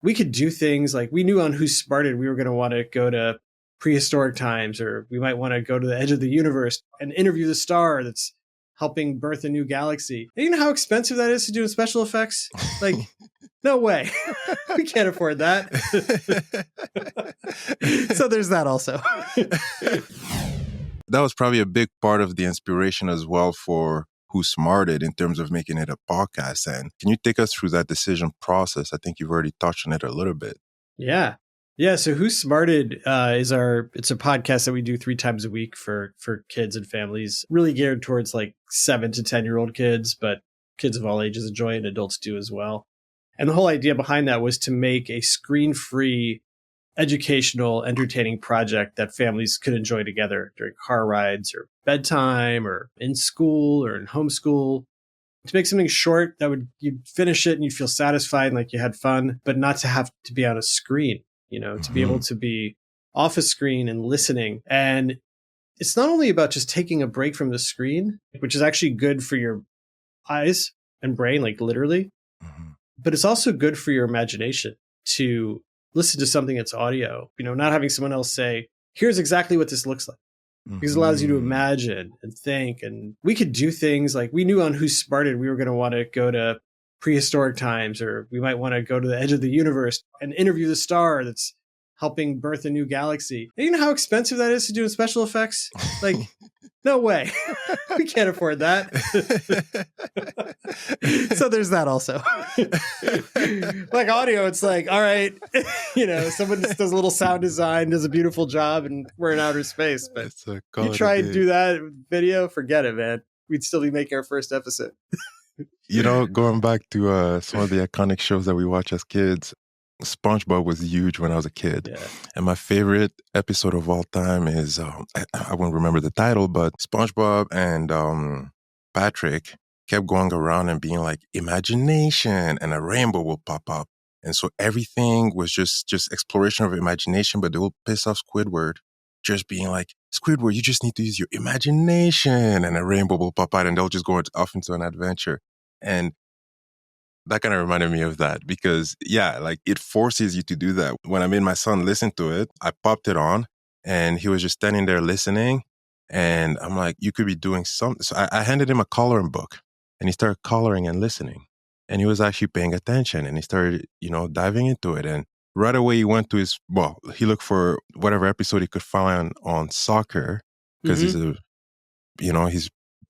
we could do things like we knew on Who Smarted we were going to want to go to prehistoric times, or we might want to go to the edge of the universe and interview the star that's helping birth a new galaxy. And you know how expensive that is to do in special effects? Like, no way. We can't afford that. So there's that also. That was probably a big part of the inspiration as well for Who Smarted in terms of making it a podcast. And can you take us through that decision process? I think you've already touched on it a little bit. Yeah. Yeah. So Who Smarted it's a podcast that we do 3 times a week for kids and families, really geared towards like 7 to 10-year-old kids, but kids of all ages enjoy it and adults do as well. And the whole idea behind that was to make a screen-free, educational, entertaining project that families could enjoy together during car rides or bedtime or in school or in homeschool. To make something short that you'd finish it and you'd feel satisfied and like you had fun, but not to have to be on a screen, to be able to be off a screen and listening. And it's not only about just taking a break from the screen, which is actually good for your eyes and brain, like literally, but it's also good for your imagination to listen to something that's audio, not having someone else say, here's exactly what this looks like. Because it allows you to imagine and think. And we could do things like we knew on Who Smarted we were going to want to go to prehistoric times, or we might want to go to the edge of the universe and interview the star that's helping birth a new galaxy. And you know how expensive that is to do in special effects? Like, no way. We can't afford that. So there's that also. Like audio, it's like, all right, someone just does a little sound design, does a beautiful job, and we're in outer space. But you try and do that video, forget it, man. We'd still be making our first episode. Going back to some of the iconic shows that we watch as kids, SpongeBob was huge when I was a kid. Yeah. And my favorite episode of all time is, I won't remember the title, but SpongeBob and Patrick kept going around and being like, imagination, and a rainbow will pop up. And so everything was just exploration of imagination, but they will piss off Squidward, just being like, Squidward, you just need to use your imagination, and a rainbow will pop out and they'll just go off into an adventure. And that kind of reminded me of that because, like it forces you to do that. When I made my son listen to it, I popped it on and he was just standing there listening. And I'm like, you could be doing something. So I handed him a coloring book and he started coloring and listening. And he was actually paying attention and he started, diving into it. And right away he went to he looked for whatever episode he could find on soccer because he's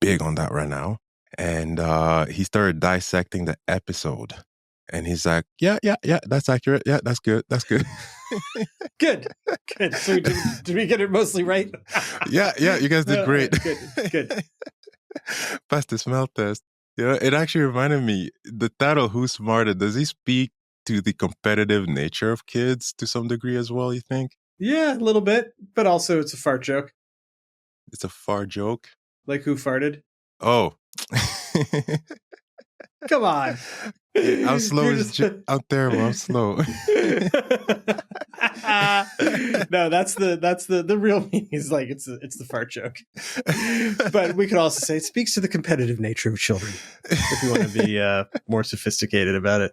big on that right now. And he started dissecting the episode. And he's like, yeah, that's accurate. Yeah, that's good. Good. So did we get it mostly right? Yeah, you guys did great. Good. Passed the smell test. It actually reminded me, the title, Who Smarted, does he speak to the competitive nature of kids to some degree as well, you think? Yeah, a little bit. But also it's a fart joke. It's a fart joke? Like who farted? Oh. Come on. I'm slow. I'm terrible. I'm slow. No, that's the real meaning is like it's the fart joke. But we could also say it speaks to the competitive nature of children if you want to be more sophisticated about it.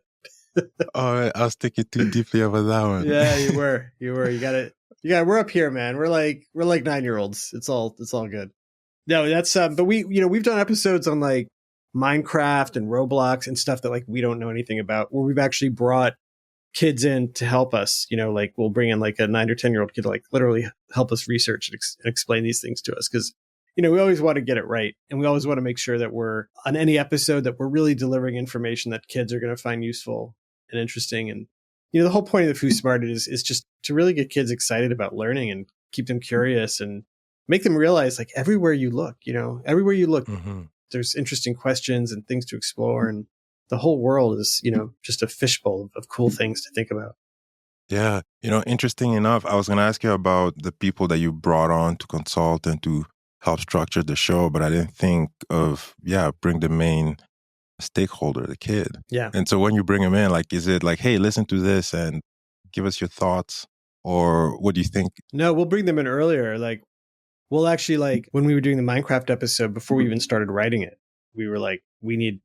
All right, I was thinking too deeply about that one. Yeah, you were. You got it. Yeah, we're up here, man. We're like 9-year-olds. It's all good. No, that's but we've done episodes on like Minecraft and Roblox and stuff that like we don't know anything about, where we've actually brought kids in to help us. Like we'll bring in like a 9 or 10-year-old kid to like literally help us research and explain these things to us because we always want to get it right, and we always want to make sure that we're on any episode that we're really delivering information that kids are going to find useful and interesting. And the whole point of Who Smarted is just to really get kids excited about learning and keep them curious and make them realize like everywhere you look, there's interesting questions and things to explore. And the whole world is, just a fishbowl of cool things to think about. Yeah. Interesting enough, I was going to ask you about the people that you brought on to consult and to help structure the show, but I didn't think of, bring the main stakeholder, the kid. Yeah. And so when you bring him in, like, is it like, hey, listen to this and give us your thoughts? Or what do you think? No, we'll bring them in earlier. Like, we'll actually, like, when we were doing the Minecraft episode, before we even started writing it, we were like, we need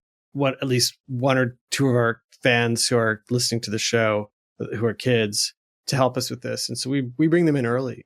at least 1 or 2 of our fans who are listening to the show who are kids to help us with this. And so we bring them in early.